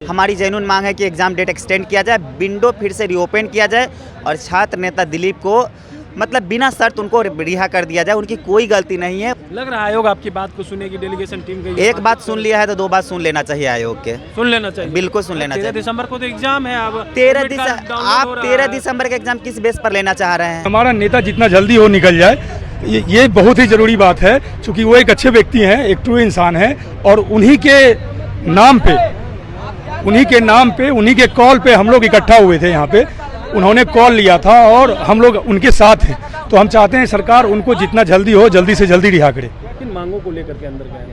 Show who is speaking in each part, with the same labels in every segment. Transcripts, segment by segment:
Speaker 1: हमारी जेन्युइन मांग है कि एग्ज़ाम डेट एक्सटेंड किया जाए, विंडो फिर से रीओपन किया जाए और छात्र नेता दिलीप को मतलब बिना शर्त उनको रिहा कर दिया जाए। उनकी कोई गलती नहीं है।
Speaker 2: लग रहा है आयोग आपकी बात को सुनेगी, डेलीगेशन टीम का
Speaker 1: एक बात सुन लिया है तो 2 बात सुन लेना चाहिए आयोग के।
Speaker 2: सुन लेना चाहिए,
Speaker 1: बिल्कुल सुन लेना चाहिए।
Speaker 2: 13 दिसंबर को तो एग्जाम है। अब
Speaker 1: आप 13 दिसंबर का एग्जाम किस बेस पर लेना चाह रहे हैं?
Speaker 3: हमारा नेता जितना जल्दी हो निकल जाए, ये बहुत ही जरूरी बात है, क्योंकि वो एक अच्छे व्यक्ति हैं, एक ट्रू इंसान है और उन्हीं के नाम पे उन्हीं के कॉल पे हम लोग इकट्ठा हुए थे यहाँ पे। उन्होंने कॉल लिया था और हम लोग उनके साथ हैं, तो हम चाहते हैं सरकार उनको जितना जल्दी हो जल्दी से जल्दी रिहा करे।
Speaker 2: किन मांगों को लेकर के अंदर गए?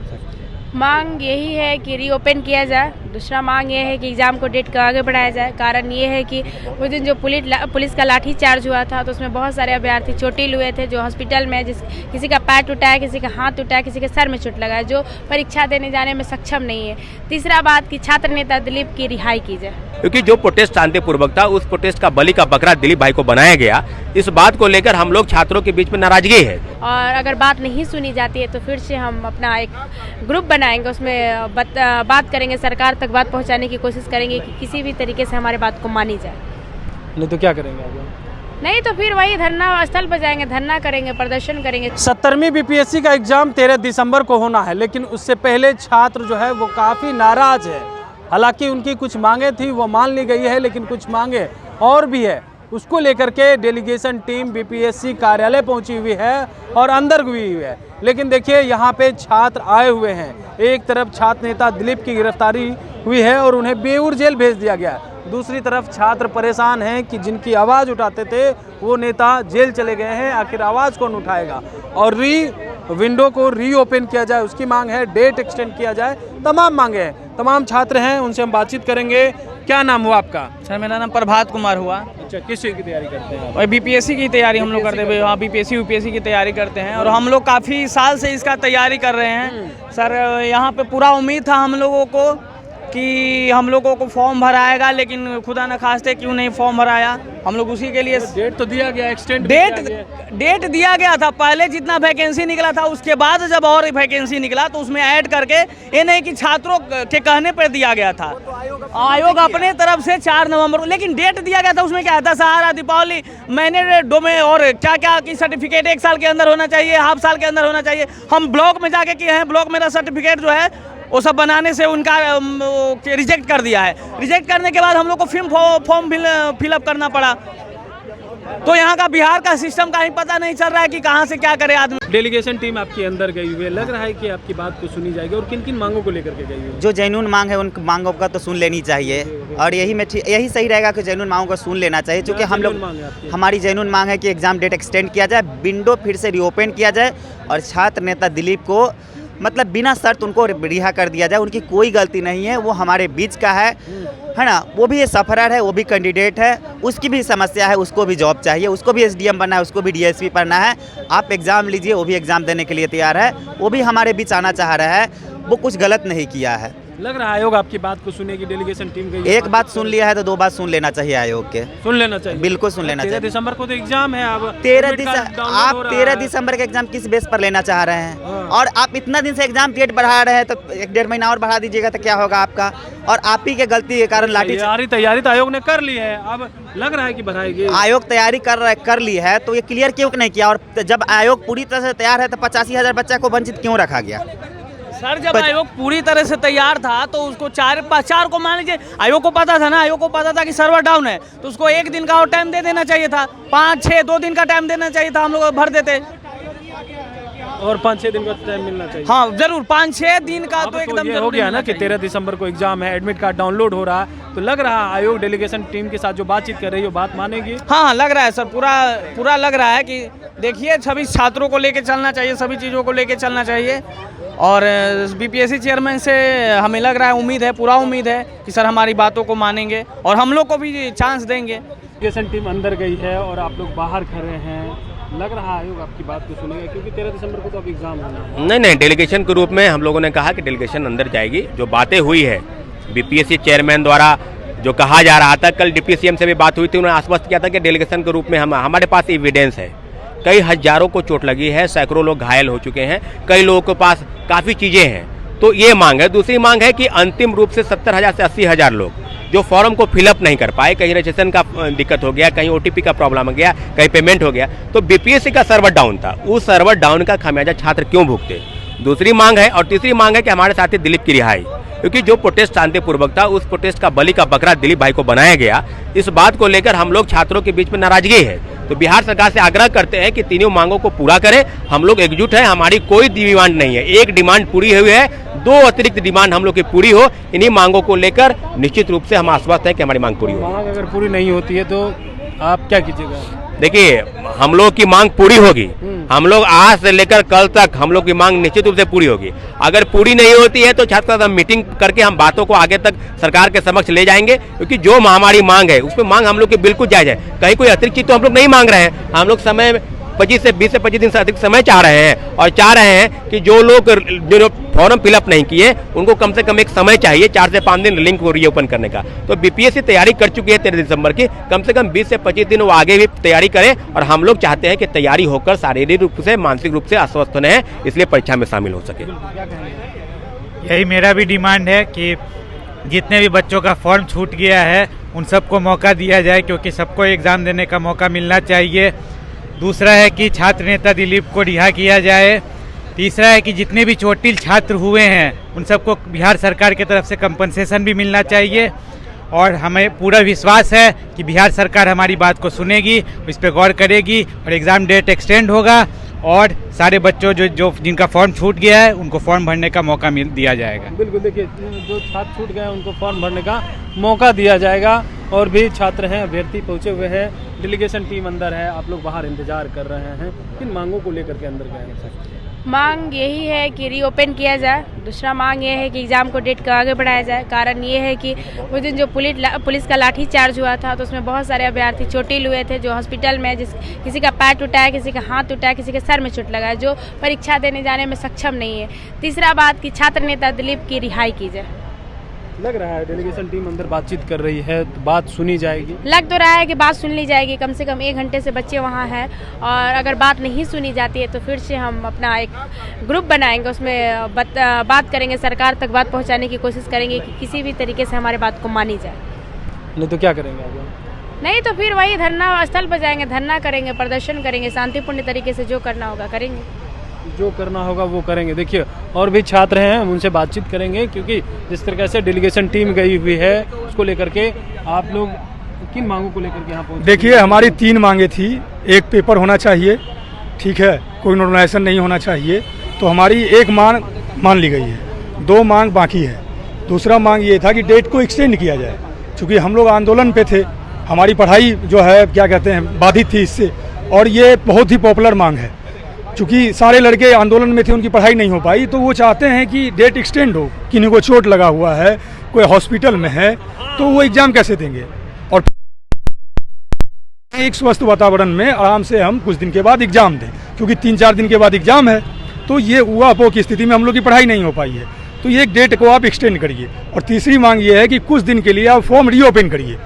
Speaker 4: मांग यही है कि रीओपन किया जाए। दूसरा मांग ये है कि एग्ज़ाम को डेट का आगे बढ़ाया जाए। कारण ये है कि उस दिन जो पुलिस का लाठी चार्ज हुआ था तो उसमें बहुत सारे अभ्यर्थी चोटिल हुए थे, जो हॉस्पिटल में किसी का पैर टूटा है, किसी का हाथ टूटा है, किसी के सर में चोट लगा है, जो परीक्षा देने जाने में सक्षम नहीं है। तीसरा बात कि छात्र नेता दिलीप की रिहाई की जाए,
Speaker 5: क्योंकि जो प्रोटेस्ट शांतिपूर्वक था उस प्रोटेस्ट का बलि का बकरा दिलीप भाई को बनाया गया। इस बात को लेकर हम लोग छात्रों के बीच में नाराजगी है
Speaker 4: और अगर बात नहीं सुनी जाती है तो फिर से हम अपना एक ग्रुप बनाएंगे, उसमें बात करेंगे, सरकार तक बात पहुंचाने की कोशिश करेंगे कि किसी भी तरीके से हमारी बात को मानी जाए।
Speaker 2: नहीं तो क्या करेंगे आगे?
Speaker 4: नहीं तो फिर वही धरना स्थल पर जाएंगे, धरना करेंगे, प्रदर्शन करेंगे।
Speaker 2: 17वीं बीपीएससी का एग्जाम 13 दिसंबर को होना है, लेकिन उससे पहले छात्र जो है वो काफ़ी नाराज है। हालांकि उनकी कुछ मांगे थी वो मान ली गई है, लेकिन कुछ मांगे और भी है। उसको लेकर के डेलीगेशन टीम बीपीएससी कार्यालय पहुंची हुई है और अंदर हुई हुई है। लेकिन देखिए यहाँ पे छात्र आए हुए हैं। एक तरफ छात्र नेता दिलीप की गिरफ्तारी हुई है और उन्हें बेऊर जेल भेज दिया गया। दूसरी तरफ छात्र परेशान हैं कि जिनकी आवाज़ उठाते थे वो नेता जेल चले गए हैं, आखिर आवाज़ कौन उठाएगा? और विंडो को रीओपन किया जाए उसकी मांग है, डेट एक्सटेंड किया जाए, तमाम मांगे हैं। तमाम छात्र हैं, उनसे हम बातचीत करेंगे। क्या नाम हुआ आपका?
Speaker 6: सर मेरा नाम प्रभात कुमार हुआ।
Speaker 2: अच्छा, किस चीज़ की तैयारी करते हैं?
Speaker 6: और बीपीएससी की तैयारी हम लोग करते हैं। हाँ, बीपीएससी यूपीएससी की तैयारी करते हैं और हम लोग काफ़ी साल से इसका तैयारी कर रहे हैं। सर यहाँ पे पूरा उम्मीद था हम लोगों को कि हम लोगों को फॉर्म भराएगा, लेकिन खुदा न खास्ते क्यों नहीं फॉर्म भराया। हम लोग उसी के लिए
Speaker 2: डेट तो दिया गया, एक्सटेंड
Speaker 6: डेट दिया गया था। पहले जितना वैकेंसी निकला था उसके बाद जब और वैकेंसी निकला तो उसमें ऐड करके, ये नहीं कि छात्रों के कहने पर दिया गया था। आयोग अपने तरफ से 4 नवंबर को, लेकिन डेट दिया गया था उसमें क्या था, दशहरा, दीपावली, महीने डोमे और क्या क्या की सर्टिफिकेट 1 साल के अंदर होना चाहिए, हाफ साल के अंदर होना चाहिए। हम ब्लॉक में जाके किए हैं, ब्लॉक मेरा सर्टिफिकेट जो है वो सब बनाने से उनका रिजेक्ट कर दिया है। रिजेक्ट करने के बाद हम लोग को फॉर्म फिलअप करना पड़ा। तो यहाँ का बिहार का सिस्टम का ही पता नहीं चल रहा है कि कहाँ से क्या करे आदमी।
Speaker 2: डेलीगेशन टीम आपके अंदर गई हुई है, लग रहा है कि आपकी बात को सुनी जाएगी। और किन किन मांगों को लेकर के गई हुई है?
Speaker 1: जो जेन्युइन मांग है उन मांगों का तो सुन लेनी चाहिए और यही सही रहेगा कि जेन्युइन मांगों को सुन लेना चाहिए, क्योंकि हम लोग हमारी जेन्युइन मांग है कि एग्ज़ाम डेट एक्सटेंड किया जाए, विंडो फिर से रीओपन किया जाए और छात्र नेता दिलीप को मतलब बिना शर्त उनको रिहा कर दिया जाए। उनकी कोई गलती नहीं है, वो हमारे बीच का है ना। वो भी सफरर है, वो भी कैंडिडेट है, उसकी भी समस्या है, उसको भी जॉब चाहिए, उसको भी एसडीएम बनना है, उसको भी डीएसपी पढ़ना है। आप एग्ज़ाम लीजिए, वो भी एग्ज़ाम देने के लिए तैयार है, वो भी हमारे बीच आना चाह रहा है। वो कुछ गलत नहीं किया है।
Speaker 2: लग रहा है आयोग आपकी बात को सुनेगी, डेलीगेशन टीम का
Speaker 1: एक बात सुन लिया है तो 2 बात सुन लेना चाहिए आयोग के।
Speaker 2: सुन लेना चाहिए,
Speaker 1: बिल्कुल सुन लेना चाहिए।
Speaker 2: 13 दिसंबर को तो एग्जाम है। अब
Speaker 1: 13 दिसंबर का एग्जाम किस बेस पर लेना चाह रहे हैं? और आप इतना दिन से एग्जाम डेट बढ़ा रहे हैं, तो 1-1.5 महीना और बढ़ा दीजिएगा तो क्या होगा आपका? और आप ही के गलती के कारण लाठी
Speaker 2: तैयारी तो आयोग ने कर ली है, अब लग रहा है कि बढ़ाएगी।
Speaker 1: आयोग तैयारी कर ली है तो ये क्लियर क्यों नहीं किया? और जब आयोग पूरी तरह से तैयार है तो 85,000 बच्चा को वंचित क्यों रखा गया?
Speaker 6: सर जब आयोग पूरी तरह से तैयार था तो उसको 4 को मान लीजिए, आयोग को पता था ना, आयोग को पता था कि सर्वर डाउन है, तो उसको 1 दिन का और टाइम दे देना चाहिए था। 5-6 2 दिन का टाइम देना चाहिए था, हम लोग भर देते।
Speaker 2: और 5-6 दिन का टाइम मिलना चाहिए।
Speaker 6: हाँ जरूर, 5-6 दिन का तो एकदम
Speaker 2: हो गया ना कि 13 दिसंबर को एग्जाम है, एडमिट कार्ड डाउनलोड हो रहा है, तो लग रहा है आयोग डेलीगेशन टीम के साथ जो बातचीत कर रही है वो बात मानेगी।
Speaker 6: हाँ लग रहा है सर, पूरा लग रहा है कि देखिए सभी छात्रों को लेके चलना चाहिए, सभी चीज़ों को लेके चलना चाहिए। और बीपीएससी चेयरमैन से हमें लग रहा है, उम्मीद है, पूरा उम्मीद है कि सर हमारी बातों को मानेंगे और हम लोग को भी चांस देंगे।
Speaker 2: डेलीगेशन टीम अंदर गई है और आप लोग बाहर खड़े हैं, लग रहा है आयोग आपकी बात को सुनेगा, क्योंकि 13 दिसंबर को तो अब एग्जाम होना है।
Speaker 5: नहीं, डेलीगेशन के रूप में हम लोगों ने कहा कि डेलीगेशन अंदर जाएगी। जो बातें हुई है बीपीएससी चेयरमैन द्वारा, जो कहा जा रहा था, कल डिप्टी सीएम से भी बात हुई थी, उन्होंने आश्वस्त किया था कि डेलीगेशन के रूप में हमारे पास एविडेंस है। कई हजारों को चोट लगी है, सैकड़ों लोग घायल हो चुके हैं, कई लोगों के पास काफ़ी चीज़ें हैं। तो ये मांग है। दूसरी मांग है कि अंतिम रूप से 70,000 से 80,000 लोग जो फॉर्म को फिलअप नहीं कर पाए, कहीं रजिस्ट्रेशन का दिक्कत हो गया, कहीं OTP का प्रॉब्लम हो गया, कहीं पेमेंट हो गया, तो BPSC का सर्वर डाउन था, उस सर्वर डाउन का खामियाजा छात्र क्यों भुगते। दूसरी मांग है। और तीसरी मांग है कि हमारे साथी दिलीप की रिहाई, क्योंकि जो प्रोटेस्ट शांतिपूर्वक था उस प्रोटेस्ट का बलि का बकरा दिलीप भाई को बनाया गया। इस बात को लेकर हम लोग छात्रों के बीच में नाराजगी है। तो बिहार सरकार से आग्रह करते हैं कि तीनों मांगों को पूरा करें। हम लोग एकजुट हैं, हमारी कोई डिमांड नहीं है। एक डिमांड पूरी हुई है, 2 अतिरिक्त डिमांड हम लोग की पूरी हो। इन्हीं मांगों को लेकर निश्चित रूप से हम आश्वस्त हैं कि हमारी मांग पूरी हो।
Speaker 2: मांग अगर पूरी नहीं होती है तो आप क्या कीजिएगा?
Speaker 5: देखिए, हम लोग की मांग पूरी होगी। हम लोग आज से लेकर कल तक हम लोग की मांग निश्चित रूप से पूरी होगी। अगर पूरी नहीं होती है तो छात्र मीटिंग करके हम बातों को आगे तक सरकार के समक्ष ले जाएंगे, क्योंकि जो हमारी मांग है उसमें मांग हम लोग की बिल्कुल जायज है। कहीं कोई अतिरिक्त चीज तो हम लोग नहीं मांग रहे हैं। हम लोग समय 20 से 25 दिन से अधिक समय चाह रहे हैं, और चाह रहे हैं कि जो लोग जो फॉर्म फिलअप नहीं किए उनको कम से कम एक समय चाहिए, 4 से 5 दिन लिंक को रीओपन करने का। तो BPSC तैयारी कर चुकी है 13 दिसंबर की, कम से कम 20 से 25 दिन वो आगे भी तैयारी करें। और हम लोग चाहते हैं कि तैयारी होकर शारीरिक रूप से, मानसिक रूप से अस्वस्थ होने हैं, इसलिए परीक्षा में शामिल हो सके।
Speaker 7: यही मेरा भी डिमांड है कि जितने भी बच्चों का फॉर्म छूट गया है उन सबको मौका दिया जाए, क्योंकि सबको एग्ज़ाम देने का मौका मिलना चाहिए। दूसरा है कि छात्र नेता दिलीप को रिहा किया जाए। तीसरा है कि जितने भी चोटिल छात्र हुए हैं उन सबको बिहार सरकार की तरफ से कंपनसेशन भी मिलना चाहिए। और हमें पूरा विश्वास है कि बिहार सरकार हमारी बात को सुनेगी, इस पर गौर करेगी और एग्ज़ाम डेट एक्सटेंड होगा, और सारे बच्चों जो जिनका फॉर्म छूट गया है उनको फॉर्म भरने का मौका दिया जाएगा।
Speaker 2: बिल्कुल, देखिए जो छात्र छूट गए हैं उनको फॉर्म भरने का मौका दिया जाएगा। और भी छात्र हैं, अभ्यर्थी पहुंचे हुए हैं, डेलीगेशन टीम अंदर है, आप लोग बाहर इंतजार कर रहे हैं। किन मांगों को लेकर के अंदर गए हैं?
Speaker 4: मांग यही है कि रीओपन किया जाए। दूसरा मांग ये है कि एग्ज़ाम को डेट का आगे बढ़ाया जाए। कारण ये है कि उस दिन जो पुलिस का लाठी चार्ज हुआ था तो उसमें बहुत सारे अभ्यर्थी चोटिल हुए थे, जो हॉस्पिटल में किसी का पैर टूटा है, किसी का हाथ टूटा है, किसी के सर में चोट लगा है, जो परीक्षा देने जाने में सक्षम नहीं है। तीसरा बात कि छात्र नेता दिलीप की रिहाई की जाए।
Speaker 2: लग रहा है डेलीगेशन टीम अंदर बातचीत कर रही है, तो बात सुनी जाएगी।
Speaker 4: लग तो रहा है कि बात सुन ली जाएगी। कम से कम 1 घंटे से बच्चे वहाँ हैं, और अगर बात नहीं सुनी जाती है तो फिर से हम अपना एक ग्रुप बनाएंगे, उसमें बात करेंगे, सरकार तक बात पहुँचाने की कोशिश करेंगे कि किसी भी तरीके से हमारी बात को मानी जाए।
Speaker 2: नहीं तो क्या करेंगे आगे?
Speaker 4: नहीं तो फिर वही धरना स्थल पर जाएंगे, धरना करेंगे, प्रदर्शन करेंगे, शांतिपूर्ण तरीके से जो करना होगा करेंगे।
Speaker 2: जो करना होगा वो करेंगे। देखिए, और भी छात्र हैं, हम उनसे बातचीत करेंगे, क्योंकि जिस तरीके से डेलीगेशन टीम गई हुई है उसको लेकर के आप लोग किन मांगों को लेकर के यहाँ पहुँचे?
Speaker 3: देखिए, हमारी 3 मांगे थी। एक पेपर होना चाहिए, ठीक है, कोई नॉर्मलाइजेशन नहीं होना चाहिए, तो हमारी एक मांग मान ली गई है, 2 मांग बाकी है। दूसरा मांग ये था कि डेट को एक्सटेंड किया जाए, क्योंकि हम लोग आंदोलन पे थे, हमारी पढ़ाई जो है क्या कहते हैं बाधित थी इससे, और ये बहुत ही पॉपुलर मांग है। चूँकि सारे लड़के आंदोलन में थे, उनकी पढ़ाई नहीं हो पाई, तो वो चाहते हैं कि डेट एक्सटेंड हो। किन्हीं को चोट लगा हुआ है, कोई हॉस्पिटल में है, तो वो एग्ज़ाम कैसे देंगे। और एक स्वस्थ वातावरण में आराम से हम कुछ दिन के बाद एग्ज़ाम दें, क्योंकि 3-4 दिन के बाद एग्ज़ाम है, तो ये उहापोह की स्थिति में हम लोग की पढ़ाई नहीं हो पाई है। तो ये डेट को आप एक्सटेंड करिए। और तीसरी मांग ये है कि कुछ दिन के लिए आप फॉर्म रीओपन करिए।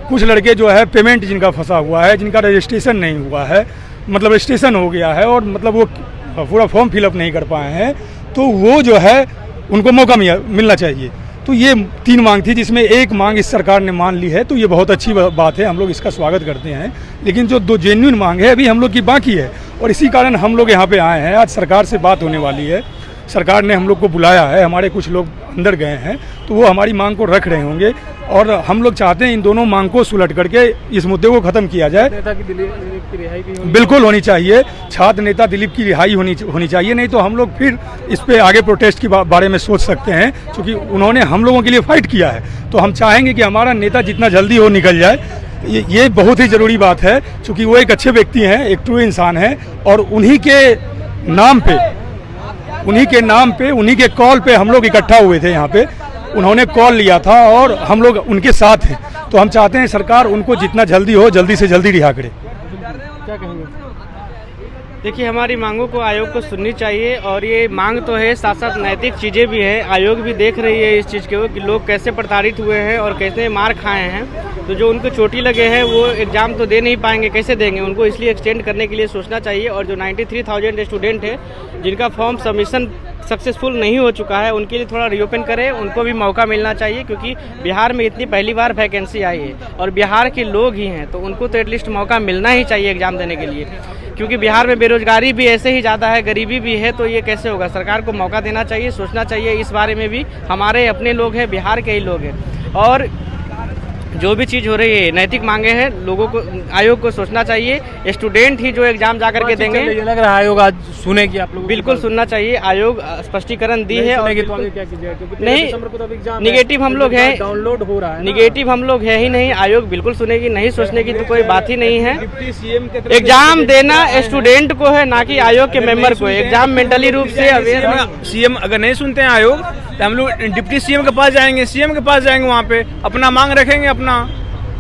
Speaker 3: कुछ लड़के जो है पेमेंट जिनका फंसा हुआ है, जिनका रजिस्ट्रेशन नहीं हुआ है, मतलब रजिस्ट्रेशन हो गया है और मतलब वो पूरा फॉर्म फिलअप नहीं कर पाए हैं, तो वो जो है उनको मौका मिलना चाहिए। तो ये 3 मांग थी, जिसमें एक मांग इस सरकार ने मान ली है, तो ये बहुत अच्छी बात है, हम लोग इसका स्वागत करते हैं। लेकिन जो 2 जेन्युइन मांग है अभी हम लोग की बाकी है, और इसी कारण हम लोग यहाँ पे आए हैं। आज सरकार से बात होने वाली है, सरकार ने हम लोग को बुलाया है, हमारे कुछ लोग अंदर गए हैं, तो वो हमारी मांग को रख रहे होंगे, और हम लोग चाहते हैं इन दोनों मांग को सुलट करके इस मुद्दे को खत्म किया जाए।
Speaker 2: नेता की दिलीप की रिहाई भी
Speaker 3: बिल्कुल होनी चाहिए, छात्र नेता दिलीप की रिहाई होनी चाहिए, नहीं तो हम लोग फिर इस पे आगे प्रोटेस्ट के बारे में सोच सकते हैं, क्योंकि उन्होंने हम लोगों के लिए फाइट किया है। तो हम चाहेंगे कि हमारा नेता जितना जल्दी हो निकल जाए, ये बहुत ही ज़रूरी बात है, क्योंकि वो एक अच्छे व्यक्ति हैं, एक ट्रू इंसान है, और उन्हीं के नाम पे उन्हीं के कॉल पे हम लोग इकट्ठा हुए थे यहाँ पे। उन्होंने कॉल लिया था और हम लोग उनके साथ हैं, तो हम चाहते हैं सरकार उनको जितना जल्दी हो जल्दी से जल्दी रिहा करे।
Speaker 2: क्या कहेंगे?
Speaker 8: देखिए, हमारी मांगों को आयोग को सुननी चाहिए, और ये मांग तो है, साथ साथ नैतिक चीज़ें भी है। आयोग भी देख रही है इस चीज़ को कि लोग कैसे प्रताड़ित हुए हैं और कैसे मार खाए हैं। तो जो उनको चोटी लगे हैं वो एग्ज़ाम तो दे नहीं पाएंगे, कैसे देंगे? उनको इसलिए एक्सटेंड करने के लिए सोचना चाहिए। और जो 93,000 स्टूडेंट है जिनका फॉर्म सबमिशन सक्सेसफुल नहीं हो चुका है, उनके लिए थोड़ा रीओपन करें, उनको भी मौका मिलना चाहिए, क्योंकि बिहार में इतनी पहली बार वैकेंसी आई है और बिहार के लोग ही हैं, तो उनको तो एटलीस्ट मौका मिलना ही चाहिए एग्ज़ाम देने के लिए। क्योंकि बिहार में बेरोजगारी भी ऐसे ही ज़्यादा है, गरीबी भी है, तो ये कैसे होगा? सरकार को मौका देना चाहिए, सोचना चाहिए इस बारे में भी। हमारे अपने लोग हैं, बिहार के ही लोग हैं, और जो भी चीज़ हो रही है नैतिक मांगे हैं, लोगों को, आयोग को सोचना चाहिए। स्टूडेंट ही जो एग्जाम जा करके देंगे,
Speaker 2: ये लग रहा है आयोग आज सुनेगी आप लोग?
Speaker 8: बिल्कुल सुनना चाहिए। आयोग स्पष्टीकरण दी है और
Speaker 2: तो आगे क्या कीजिएगा? क्योंकि
Speaker 8: नहीं,
Speaker 2: दिसंबर को तो एग्जाम
Speaker 8: निगेटिव हम लोग हैं,
Speaker 2: डाउनलोड हो रहा है,
Speaker 8: निगेटिव हम लोग है ही नहीं। आयोग बिल्कुल सुनेगी, नहीं सोचने की तो कोई बात ही नहीं है। एग्जाम देना स्टूडेंट को है, ना कि आयोग के मेंबर को। एग्जाम मेंटली रूप से अवेयर।
Speaker 9: सीएम अगर नहीं सुनते हैं आयोग, तो हम लोग डिप्टी सीएम के पास जाएंगे, सीएम के पास जाएंगे, वहाँ पे अपना मांग रखेंगे अपना।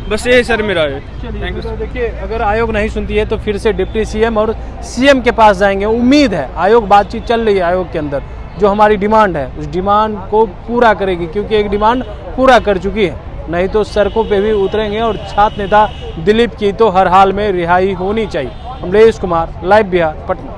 Speaker 9: बस यही सर मेरा है। Thank you.
Speaker 2: तो देखिए, अगर आयोग नहीं सुनती है तो फिर से डिप्टी सीएम और सीएम के पास जाएंगे। उम्मीद है, आयोग बातचीत चल रही है आयोग के अंदर, जो हमारी डिमांड है उस डिमांड को पूरा करेगी, क्योंकि एक डिमांड पूरा कर चुकी है। नहीं तो सड़कों पे भी उतरेंगे और छात्र नेता दिलीप की तो हर हाल में रिहाई होनी चाहिए। अमलेश कुमार, लाइव बिहार, पटना।